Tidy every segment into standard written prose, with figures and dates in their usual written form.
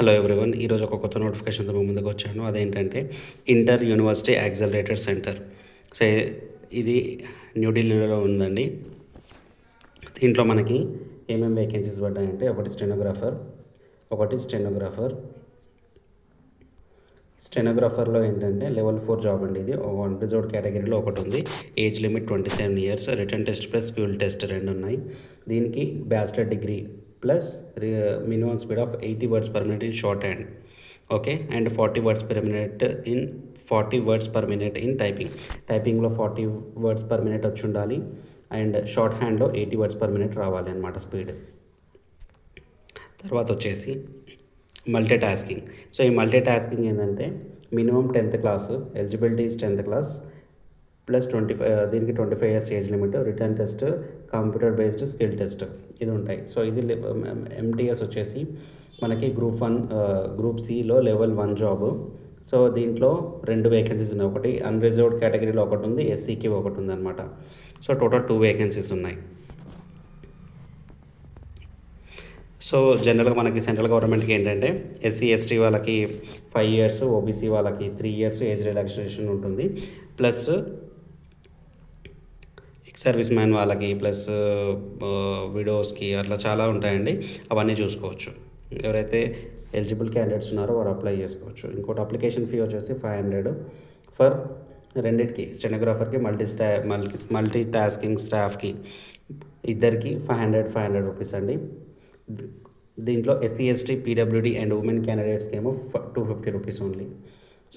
Hello everyone. ఈరోజు ఒక కొత్త నోటిఫికేషన్తో మీ ముందుకు వచ్చాను. అదేంటంటే inter university accelerated centre. So ఇది న్యూఢిల్లీలో ఉందండి. దీంట్లో మనకి ఏమేమి వేకెన్సీస్ పడ్డాయంటే ఒకటి స్టెనోగ్రాఫర్లో ఏంటంటే లెవెల్ 4 జాబ్ అండి. ఇది అన్రిజర్వ్డ్ కేటగిరీలో ఒకటి ఉంది. Age limit 27 years, written test plus fuel test రెండు ఉన్నాయి. దీనికి bachelor degree plus minimum speed of 80 words per minute in short hand, okay, and 40 words per minute in టైపింగ్లో 40 words per minute వచ్చి ఉండాలి, అండ్ షార్ట్ హ్యాండ్లో 80 words per minute రావాలి అన్నమాట speed. తర్వాత వచ్చేసి మల్టీ టాస్కింగ్. సో ఈ మల్టీ టాస్కింగ్ ఏంటంటే minimum 10th class, eligibility is 10th class plus 25, దీనికి 25 years age limit, return test, computer based skill test ఇది ఉంటాయి. సో ఇది ఎంటీఎస్ వచ్చేసి మనకి గ్రూప్ సిలో లెవెల్ 1 జాబ్. సో దీంట్లో 2 వేకెన్సీస్ ఉన్నాయి. ఒకటి అన్రిజర్వ్డ్ కేటగిరీలో ఒకటి ఉంది, ఎస్సీకి ఒకటి ఉంది అనమాట. సో టోటల్ 2 వేకెన్సీస్ ఉన్నాయి. సో జనరల్గా మనకి సెంట్రల్ గవర్నమెంట్కి ఏంటంటే ఎస్సీ ఎస్టీ వాళ్ళకి 5 years, ఓబీసీ వాళ్ళకి 3 years ఏజ్ రిలాక్సేషన్ ఉంటుంది, ప్లస్ ఎక్స్ సర్వీస్ మ్యాన్ వాళ్ళకి, ప్లస్ విడోస్కి అట్లా చాలా ఉంటాయండి. అవన్నీ చూసుకోవచ్చు. ఎవరైతే ఎలిజిబుల్ క్యాండిడేట్స్ ఉన్నారో వారు అప్లై చేసుకోవచ్చు. ఇంకోటి అప్లికేషన్ ఫీ వచ్చేసి 500 ఫర్ రెండింటికి, స్టెనోగ్రాఫర్కి మల్టీ టాస్కింగ్ స్టాఫ్కి ఇద్దరికి 500 రూపీస్ అండి. దీంట్లో SC ST PWD and women క్యాండిడేట్స్కి ఏమో 250 rupees only.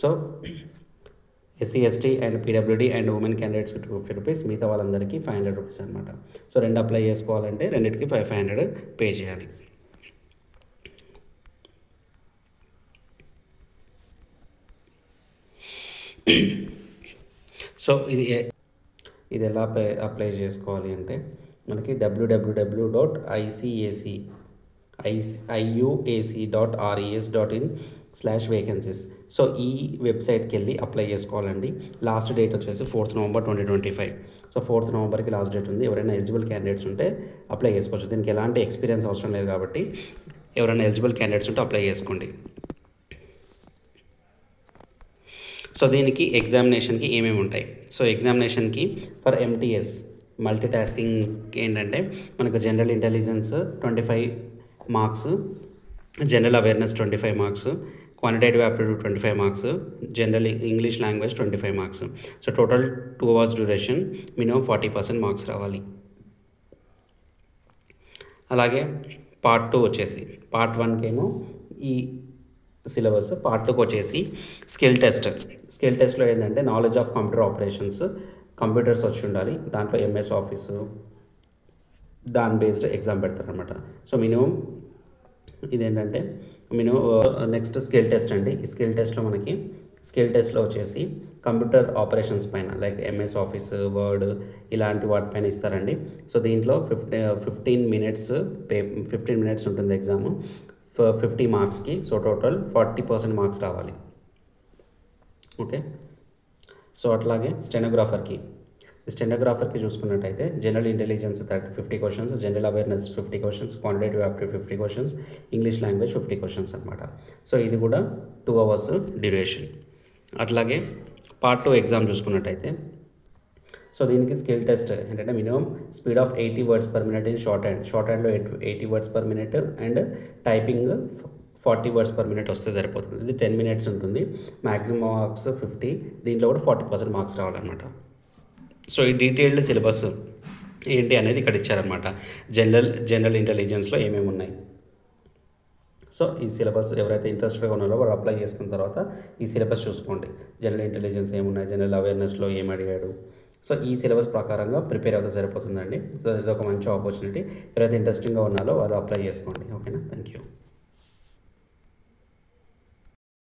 So SC ST and PWD and women క్యాండిడేట్స్కి 250 రూపీస్, మిగతా వాళ్ళందరికీ 500 రూపీస్ అనమాట. సో 2 అప్లై చేసుకోవాలంటే రెండింటికి 500 పే చేయాలి. సో ఇది ఎలా అప్లై చేసుకోవాలి అంటే మనకి www.iuac.res.in/vacancies. సో ఈ వెబ్సైట్కి వెళ్ళి అప్లై చేసుకోవాలండి. లాస్ట్ డేట్ వచ్చేసి 4th November 2025. సో 4th Novemberకి లాస్ట్ డేట్ ఉంది. ఎవరైనా ఎలిజిబుల్ క్యాండిడేట్స్ ఉంటే అప్లై చేసుకోవచ్చు. దీనికి ఎలాంటి ఎక్స్పీరియన్స్ అవసరం లేదు కాబట్టి ఎవరైనా ఎలిజిబుల్ క్యాండిడేట్స్ ఉంటే అప్లై చేసుకోండి. సో దీనికి ఎగ్జామినేషన్కి ఏమేమి ఉంటాయి? సో ఎగ్జామినేషన్కి ఫర్ ఎంటీఎస్ మల్టీ టాస్కింగ్ ఏంటంటే మనకు general intelligence 25 marks, general awareness 25 marks, quantitative aptitude 25 marks, general English language 25 marks. So total 2 hours duration, minimum 40% marks రావాలి. అలాగే పార్ట్ 2 వచ్చేసి పార్ట్ 1కి ఏమో ఈ సిలబస్, పార్ట్ 2కి వచ్చేసి స్కిల్ టెస్ట్లో ఏంటంటే knowledge of computer operations, computers వచ్చి ఉండాలి. దాంట్లో ఎంఎస్ ఆఫీస్ దాని బేస్డ్ ఎగ్జామ్ పెడతారనమాట. సో మినిమం ఇదేంటంటే నెక్స్ట్ స్కిల్ టెస్ట్ అండి. ఈ స్కిల్ టెస్ట్లో వచ్చేసి కంప్యూటర్ ఆపరేషన్స్ పైన, లైక్ ఎంఎస్ ఆఫీస్, వర్డ్ ఇలాంటి వాటిపైన ఇస్తారండి. సో దీంట్లో 15 minutes ఉంటుంది ఎగ్జామ్, 50 మార్క్స్కి. సో టోటల్ 40% మార్క్స్ రావాలి, ఓకే. సో అట్లాగే స్టెనోగ్రాఫర్కి చూసుకున్నట్టయితే general intelligence 50 questions, general awareness 50 questions, quantitative aptitude 50 questions, English language 50 questions అనమాట. సో ఇది కూడా 2 hours డ్యూరేషన్. అట్లాగే పార్ట్ 2 ఎగ్జామ్ చూసుకున్నట్టయితే సో దీనికి స్కిల్ టెస్ట్ ఏంటంటే minimum speed of 80 words per minute in short హ్యాండ్లో 80 words per minute, and typing 40 words per minute వస్తే సరిపోతుంది. ఇది 10 minutes ఉంటుంది. మ్యాక్సిమం మార్క్స్ 50, దీంట్లో కూడా 40% మార్క్స్ రావాలన్నమాట. సో ఈ డీటెయిల్డ్ సిలబస్ ఏంటి అనేది ఇక్కడ ఇచ్చారనమాట. జనరల్ ఇంటెలిజెన్స్లో ఏమేమి ఉన్నాయి. సో ఈ సిలబస్ ఎవరైతే ఇంట్రెస్టెడ్గా ఉన్నారో వాళ్ళు అప్లై చేసుకున్న తర్వాత ఈ సిలబస్ చూసుకోండి. జనరల్ ఇంటెలిజెన్స్ ఏమున్నాయి, జనరల్ అవేర్నెస్లో ఏం అడిగాడు. సో ఈ సిలబస్ ప్రకారంగా ప్రిపేర్ అవుతే సరిపోతుందండి. సో ఇది ఒక మంచి ఆపర్చునిటీ. ఎవరైతే ఇంట్రెస్టింగ్గా ఉన్నారో వాళ్ళు అప్లై చేసుకోండి, ఓకేనా. Thank you.